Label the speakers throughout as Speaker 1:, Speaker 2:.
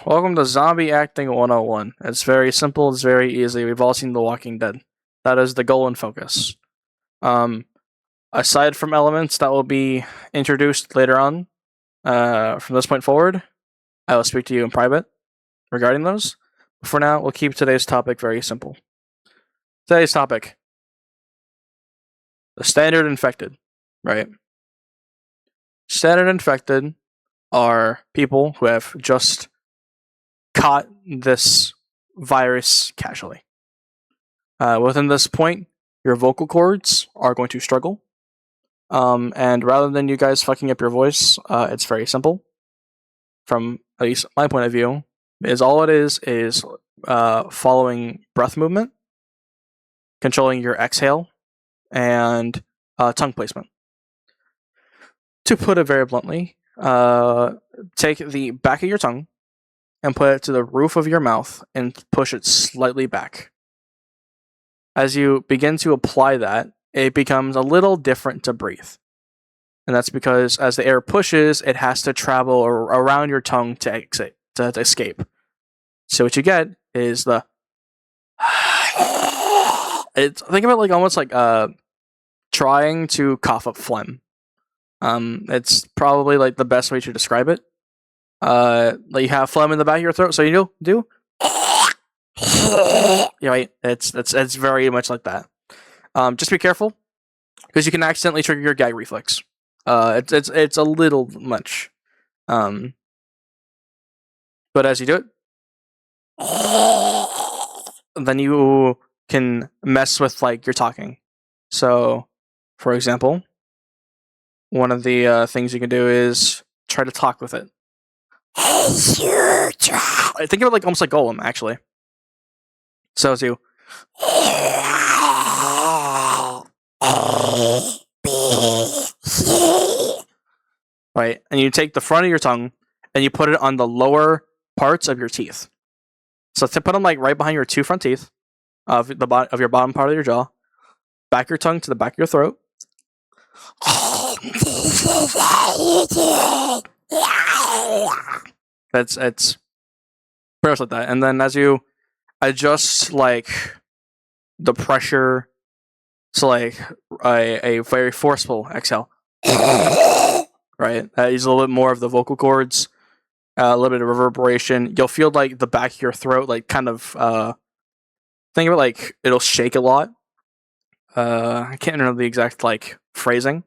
Speaker 1: Welcome to Zombie Acting 101. It's very simple, it's very easy. We've all seen The Walking Dead. That is the goal and focus. Um, Aside from elements that will be introduced later on, from this point forward, I will speak to you in private regarding those. But for now, we'll keep today's topic very simple. Today's topic: the standard infected. Right? Standard infected are people who have just caught this virus casually. Within this point, your vocal cords are going to struggle. And rather than you guys fucking up your voice, it's very simple. From at least my point of view, is all it is following breath movement, controlling your exhale, and tongue placement. To put it very bluntly, take the back of your tongue and put it to the roof of your mouth and push it slightly back. As you begin to apply that, it becomes a little different to breathe. And that's because as the air pushes, it has to travel around your tongue to exit, to escape. So what you get is the think of it like almost like trying to cough up phlegm. It's probably like the best way to describe it. Like you have phlegm in the back of your throat, so you do. Yeah, right. It's very much like that. Just be careful because you can accidentally trigger your gag reflex. It's a little much. But as you do it, then you can mess with like your talking. So, for example, one of the things you can do is try to talk with it. I think of it like almost like Golem, actually. So as you right, and you take the front of your tongue and you put it on the lower parts of your teeth. So to put them like right behind your two front teeth of your bottom part of your jaw, back your tongue to the back of your throat. It's pretty much like that. And then as you adjust like the pressure to like a very forceful exhale, right? Use a little bit more of the vocal cords, a little bit of reverberation. You'll feel like the back of your throat, like kind of think of it like it'll shake a lot. I can't remember the exact like phrasing,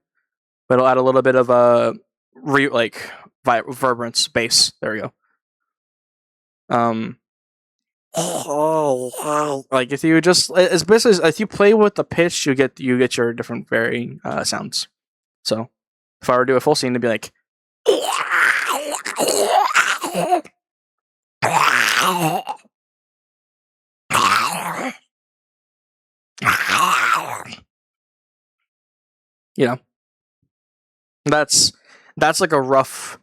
Speaker 1: but it'll add a little bit of a reverberance bass. There we go. Like if you just it's basically if you play with the pitch, you get your different varying sounds. So if I were to do a full scene, it'd be like you know, that's like a rough,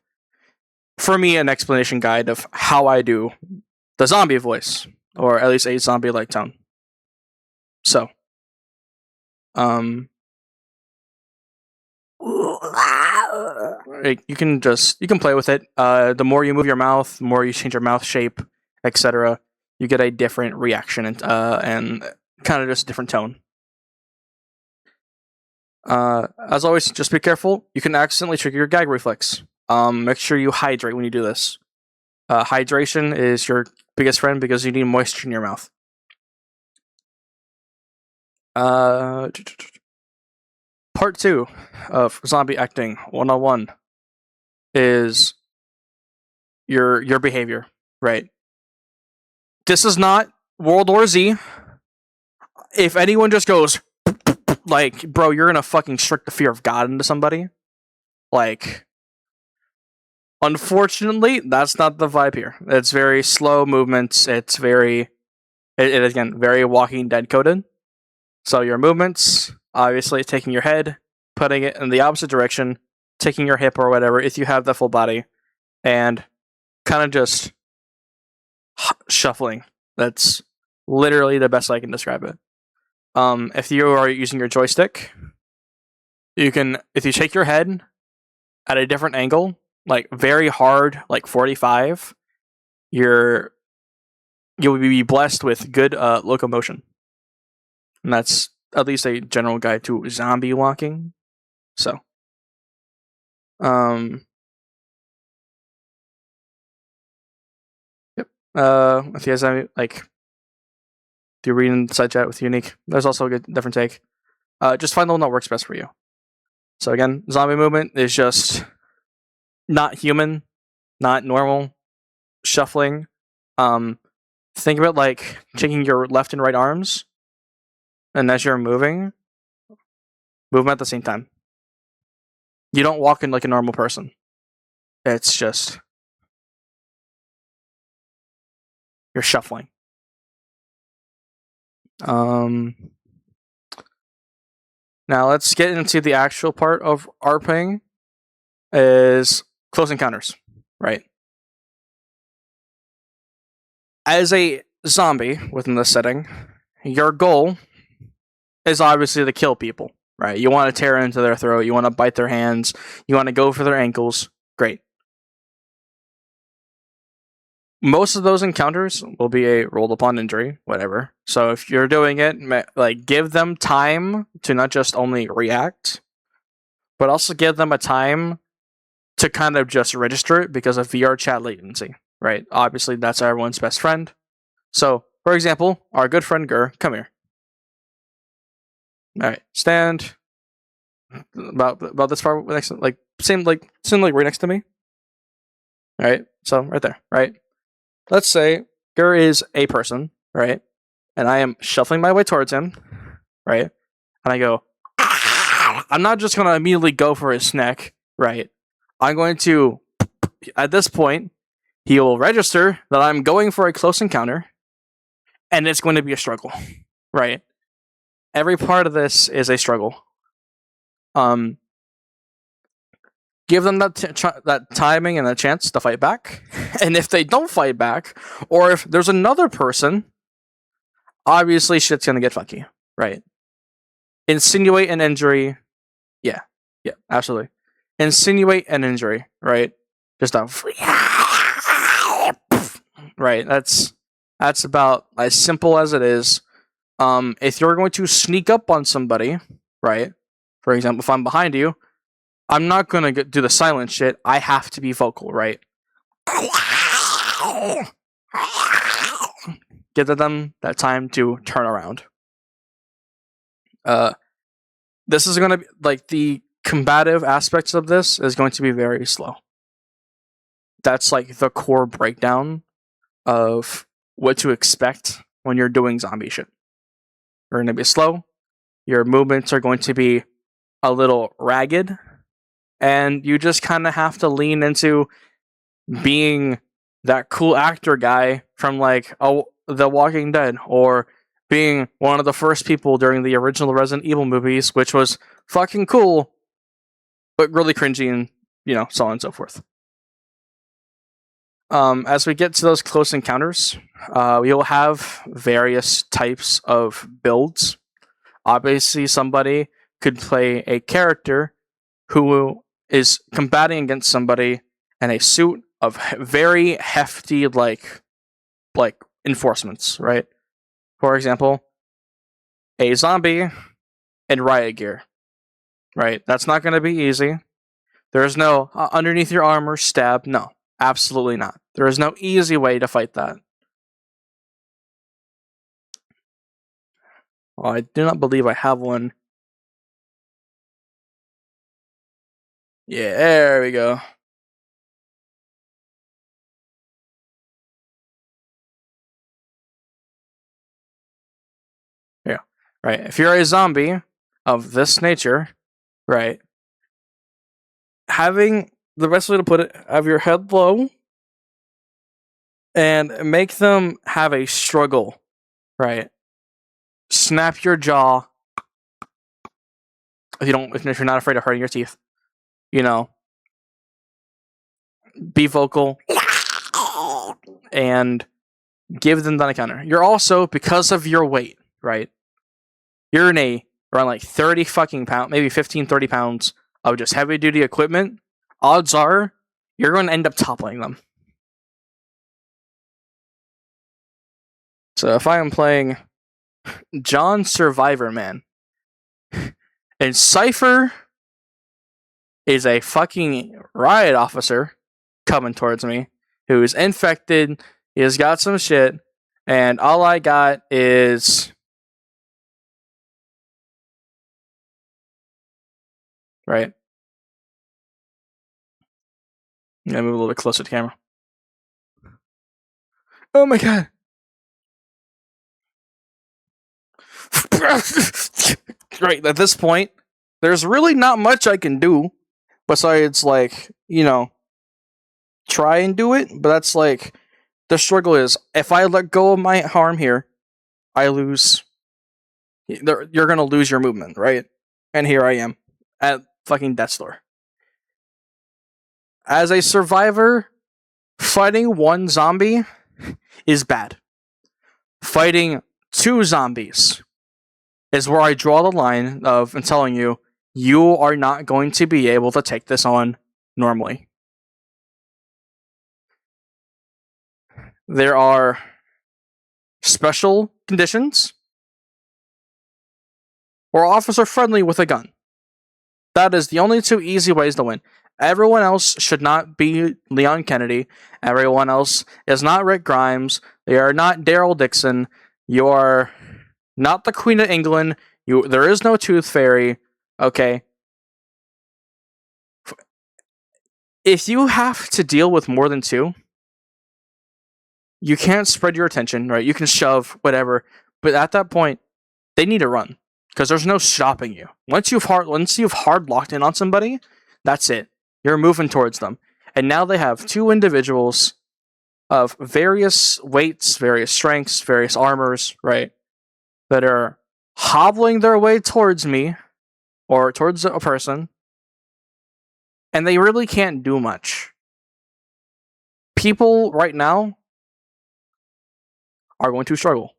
Speaker 1: for me, an explanation guide of how I do the zombie voice, or at least a zombie like tone. So, you can play with it. The more you move your mouth, the more you change your mouth shape, etc., you get a different reaction and kind of just a different tone. As always, just be careful. You can accidentally trigger your gag reflex. Make sure you hydrate when you do this. Hydration is your biggest friend because you need moisture in your mouth. Part 2 of Zombie Acting 101 is your behavior, right? This is not World War Z. If anyone just goes like, bro, you're gonna fucking strike the fear of God into somebody. Like, unfortunately, that's not the vibe here. It's very slow movements. It's very, it again, very Walking Dead coded. So your movements, obviously, taking your head, putting it in the opposite direction, taking your hip or whatever, if you have the full body, and kind of just shuffling. That's literally the best I can describe it. If you are using your joystick, you can, if you shake your head at a different angle, like very hard, like 45, you'll be blessed with good locomotion, and that's at least a general guide to zombie walking. So, yep. If you guys have like, do you read in the side chat with Unique? There's also a good different take. Just find the one that works best for you. So again, zombie movement is just not human, not normal, shuffling. Think of it like taking your left and right arms, and as you're moving, move them at the same time. You don't walk in like a normal person. It's just you're shuffling. Now let's get into the actual part of RPing, is close encounters, right? As a zombie within this setting, your goal is obviously to kill people, right? You want to tear into their throat, you want to bite their hands, you want to go for their ankles. Great. Most of those encounters will be a rolled upon injury, whatever. So if you're doing it, like, give them time to not just only react, but also give them a time to kind of just register it because of VR chat latency, right? Obviously, that's everyone's best friend. So, for example, our good friend Gur, come here. All right, stand about this far next, like same like right next to me. All right, so right there, right? Let's say Gur is a person, right? And I am shuffling my way towards him, right? And I go, I'm not just going to immediately go for his neck, right? I'm going to, at this point, he will register that I'm going for a close encounter, and it's going to be a struggle, right? Every part of this is a struggle. Give them that timing and a chance to fight back. And if they don't fight back, or if there's another person, obviously shit's gonna get funky, right? Insinuate an injury. Yeah, absolutely. Insinuate an injury, right? Just a right. That's about as simple as it is. If you're going to sneak up on somebody, right? For example, if I'm behind you, I'm not gonna do the silent shit. I have to be vocal, right? Give them that time to turn around. This is gonna be like the combative aspects of this is going to be very slow. That's like the core breakdown of what to expect when you're doing zombie shit. You're gonna be slow. Your movements are going to be a little ragged. And you just kind of have to lean into being that cool actor guy from like The Walking Dead, or being one of the first people during the original Resident Evil movies, which was fucking cool, but really cringy, and so on and so forth. As we get to those close encounters, we will have various types of builds. Obviously, somebody could play a character who is combating against somebody in a suit of very hefty like enforcements, right? For example, a zombie in riot gear, right? That's not going to be easy. There's no underneath your armor stab. No, absolutely not. There is no easy way to fight that. Well, I do not believe I have one. Yeah, there we go. Yeah, right. If you're a zombie of this nature, right, having the best way to put it, have your head low and make them have a struggle, right? Snap your jaw. If you're not afraid of hurting your teeth, be vocal and give them that counter. You're also, because of your weight, right? You're in around like 30 fucking pounds, maybe 15, 30 pounds of just heavy duty equipment. Odds are you're going to end up toppling them. So if I am playing John Survivor Man, and Cypher is a fucking riot officer coming towards me who is infected, he has got some shit, and all I got is right. I'm gonna move a little bit closer to the camera. Oh my god. Right, at this point, there's really not much I can do besides, like, try and do it, but that's like, the struggle is, if I let go of my arm here, I lose. You're gonna lose your movement, right? And here I am, at fucking death's door. As a survivor, fighting one zombie is bad. Fighting two zombies is where I draw the line of and telling you, you are not going to be able to take this on normally. There are special conditions or officer friendly with a gun. That is the only two easy ways to win. Everyone else should not be Leon Kennedy. Everyone else is not Rick Grimes. They are not Daryl Dixon. You are not the Queen of England. There is no Tooth Fairy. Okay. If you have to deal with more than two, you can't spread your attention, right? You can shove, whatever. But at that point, they need to run. Because there's no stopping you. Once you've hard locked in on somebody, that's it. You're moving towards them. And now they have two individuals of various weights, various strengths, various armors, right? That are hobbling their way towards me or towards a person. And they really can't do much. People right now are going to struggle.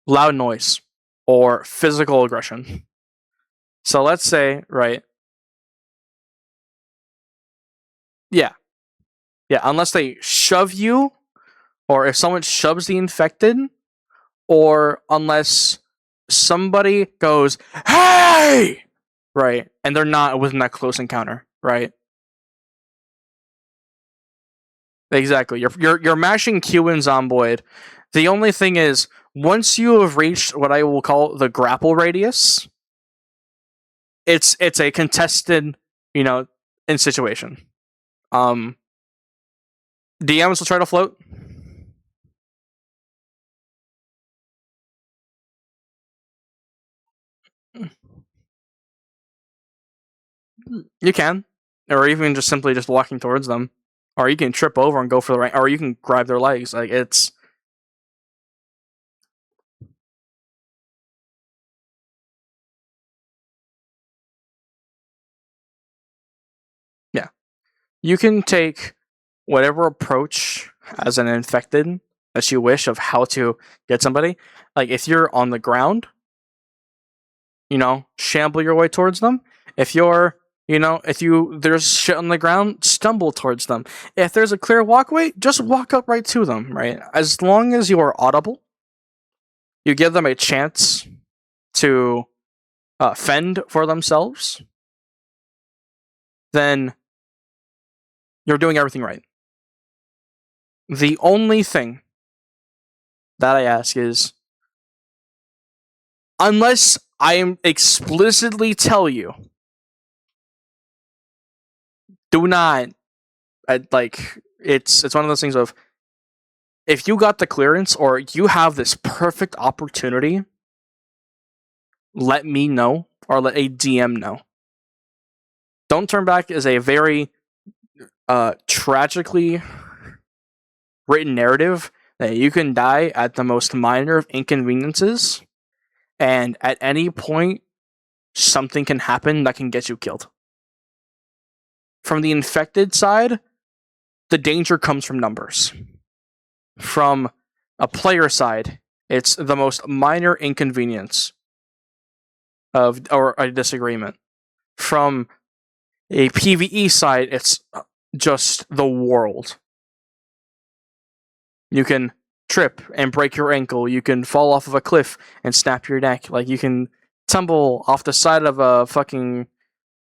Speaker 1: Loud noise or physical aggression. So let's say, right? Yeah, unless they shove you, or if someone shoves the infected, or unless somebody goes, "Hey!" right, and they're not within that close encounter, right? Exactly. You're mashing Q and Zomboid. The only thing is, once you have reached what I will call the grapple radius, it's a contested, in situation. DMs will try to float. You can, or even just simply just walking towards them, or you can trip over and go for the right, or you can grab their legs. Like, it's yeah. You can take whatever approach as an infected that you wish of how to get somebody. Like, if you're on the ground, shamble your way towards them. If you're there's shit on the ground, stumble towards them. If there's a clear walkway, just walk up right to them, right? As long as you are audible, you give them a chance to fend for themselves, then you're doing everything right. The only thing that I ask is, unless I am explicitly tell you, do not, it's one of those things of, if you got the clearance or you have this perfect opportunity, let me know or let a DM know. Don't Turn Back is a very tragically written narrative that you can die at the most minor of inconveniences, and at any point, something can happen that can get you killed. From the infected side, the danger comes from numbers. From a player side, It's the most minor inconvenience or a disagreement. From a PvE side, it's just the world. You can trip and break your ankle. You can fall off of a cliff and snap your neck. Like, you can tumble off the side of a fucking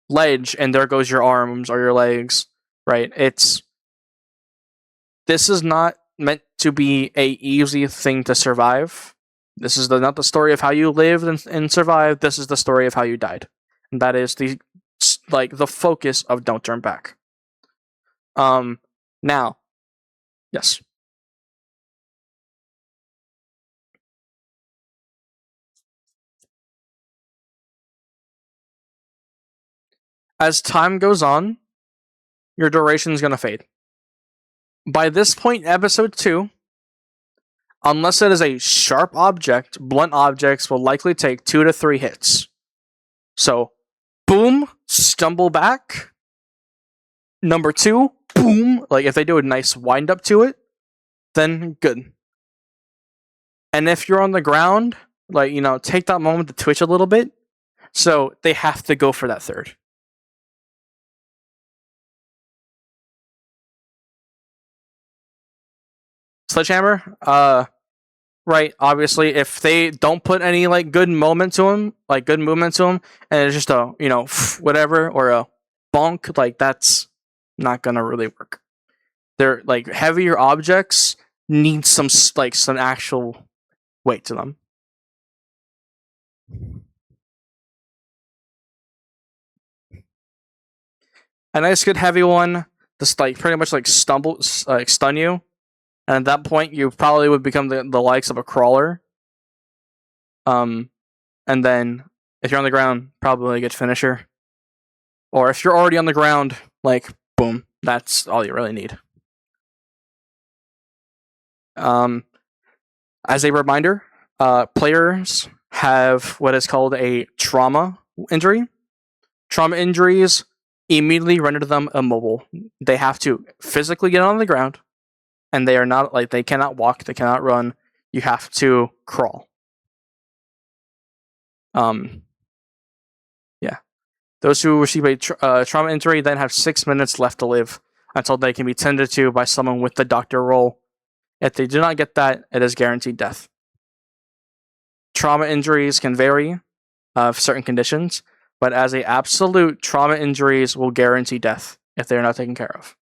Speaker 1: ledge and there goes your arms or your legs, right? This is not meant to be a easy thing to survive. This is not the story of how you lived and survived. This is the story of how you died. And that is the focus of Don't Turn Back. Now, yes. As time goes on, your duration is going to fade. By this point in episode 2, unless it is a sharp object, blunt objects will likely take 2 to 3 hits. So, boom, stumble back. Number 2, boom. Like, if they do a nice wind up to it, then good. And if you're on the ground, like, take that moment to twitch a little bit. So they have to go for that third. Sledgehammer, right? Obviously, if they don't put any good movement to him, and it's just a whatever or a bonk, that's not gonna really work. They're heavier objects need some actual weight to them. A nice good heavy one, just pretty much stun you. And at that point, you probably would become the likes of a crawler. And then, if you're on the ground, probably a good finisher. Or if you're already on the ground, boom, that's all you really need. As a reminder, players have what is called a trauma injury. Trauma injuries immediately render them immobile. They have to physically get on the ground. And they are not they cannot walk, they cannot run. You have to crawl. Yeah. Those who receive a trauma injury then have 6 minutes left to live until they can be tended to by someone with the doctor role. If they do not get that, it is guaranteed death. Trauma injuries can vary of certain conditions, but as a absolute, trauma injuries will guarantee death if they are not taken care of.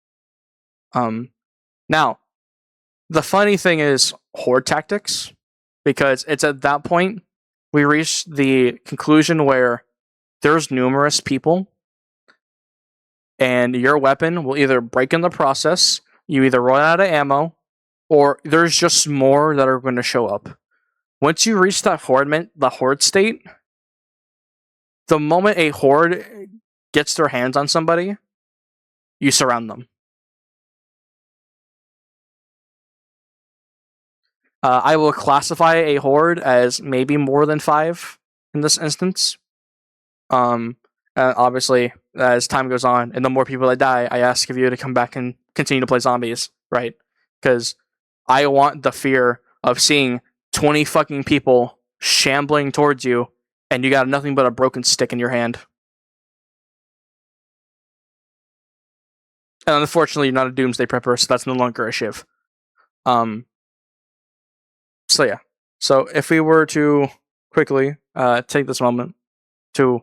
Speaker 1: Now, the funny thing is horde tactics, because it's at that point we reach the conclusion where there's numerous people and your weapon will either break in the process, you either run out of ammo, or there's just more that are going to show up. Once you reach that horde state, the moment a horde gets their hands on somebody, you surround them. I will classify a horde as maybe more than 5 in this instance. Obviously, as time goes on and the more people that die, I ask of you to come back and continue to play zombies, right? Because I want the fear of seeing 20 fucking people shambling towards you and you got nothing but a broken stick in your hand. And unfortunately, you're not a doomsday prepper, so that's no longer a shiv. So yeah. So if we were to quickly take this moment to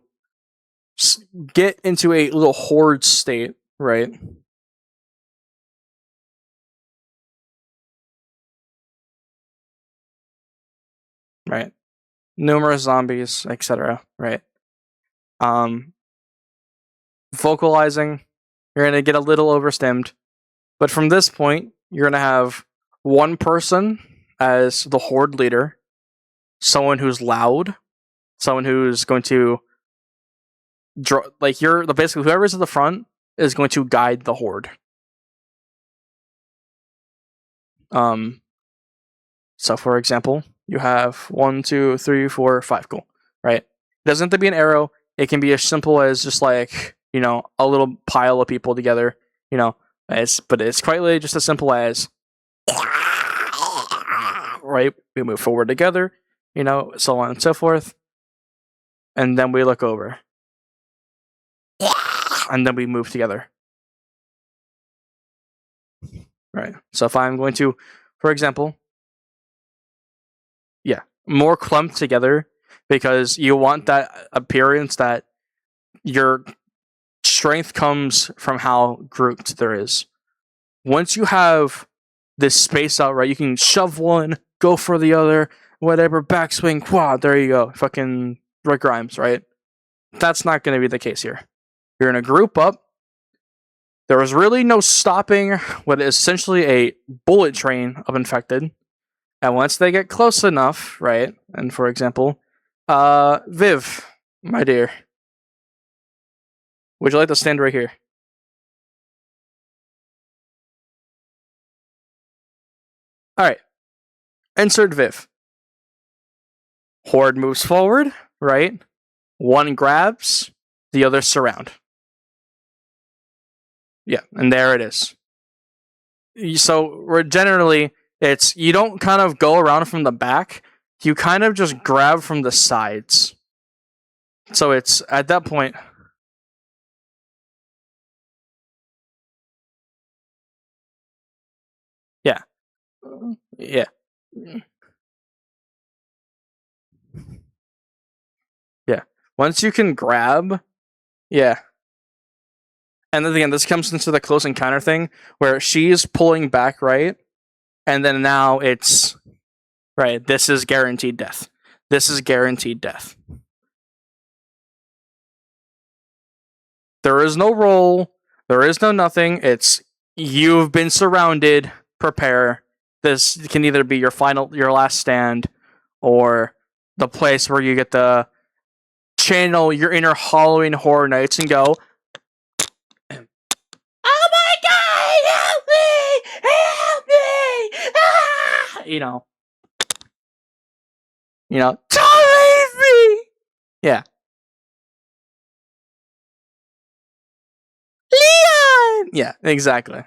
Speaker 1: get into a little horde state, right? Right. Numerous zombies, etc. Right. Vocalizing, you're gonna get a little overstimmed, but from this point, you're gonna have one person as the horde leader, someone who's loud, someone who's going to basically whoever's at the front is going to guide the horde. So for example, you have 1, 2, 3, 4, 5. Cool, right? It doesn't have to be an arrow. It can be as simple as just a little pile of people together. But it's quite literally just as simple as right? We move forward together, so on and so forth. And then we look over. And then we move together. Right. So if I'm going to, for example, more clumped together, because you want that appearance that your strength comes from how grouped there is. Once you have this space out, right, you can shove one, go for the other, whatever, backswing, quad, there you go. Fucking Rick Grimes, right? That's not going to be the case here. You're going to group up. There is really no stopping what is essentially a bullet train of infected. And once they get close enough, right, and for example, Viv, my dear, would you like to stand right here? Alright. Insert Viv. Horde moves forward, right? One grabs, the other surround. Yeah, and there it is. So we're generally, it's, you don't kind of go around from the back, you kind of just grab from the sides. So it's, at that point, yeah. Yeah. Yeah. Once you can grab, yeah. And then again, this comes into the close encounter thing, where she's pulling back, right? And then now it's, right, this is guaranteed death. This is guaranteed death. There is no roll. There is no nothing. It's, you've been surrounded. Prepare. This can either be your last stand, or the place where you get to channel your inner Halloween Horror Nights and go, "Oh my God, help me! Ah! Don't leave me!" Yeah. Leon! Yeah, exactly.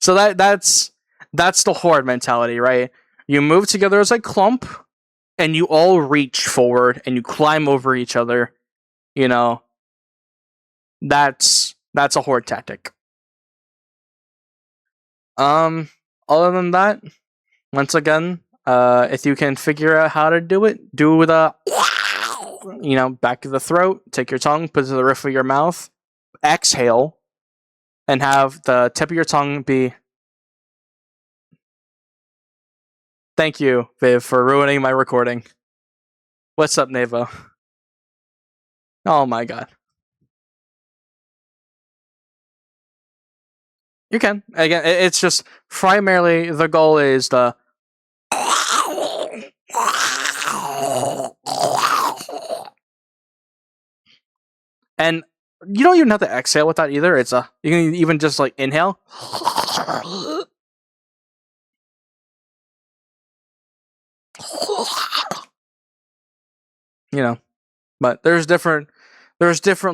Speaker 1: So that's the horde mentality, right? You move together as a clump, and you all reach forward and you climb over each other. That's a horde tactic. Other than that, once again, if you can figure out how to do it, do the back of the throat, take your tongue, put it to the roof of your mouth, exhale, and have the tip of your tongue be. Thank you, Viv, for ruining my recording. What's up, Navo? Oh my God. You can. Again, it's just primarily the goal is the. And you don't even have to exhale with that either. It's you can even just like inhale. But there's different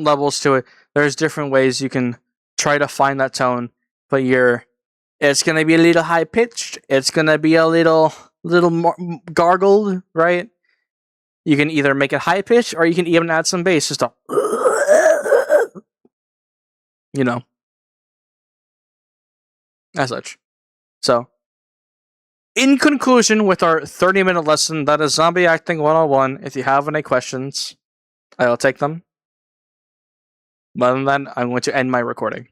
Speaker 1: levels to it. There's different ways you can try to find that tone, but it's gonna be a little high pitched. It's gonna be a little more gargled, right? You can either make it high pitched, or you can even add some bass, just as such. So, in conclusion, with our 30-minute lesson, that is Zombie Acting 101. If you have any questions, I will take them. Other than that, I'm going to end my recording.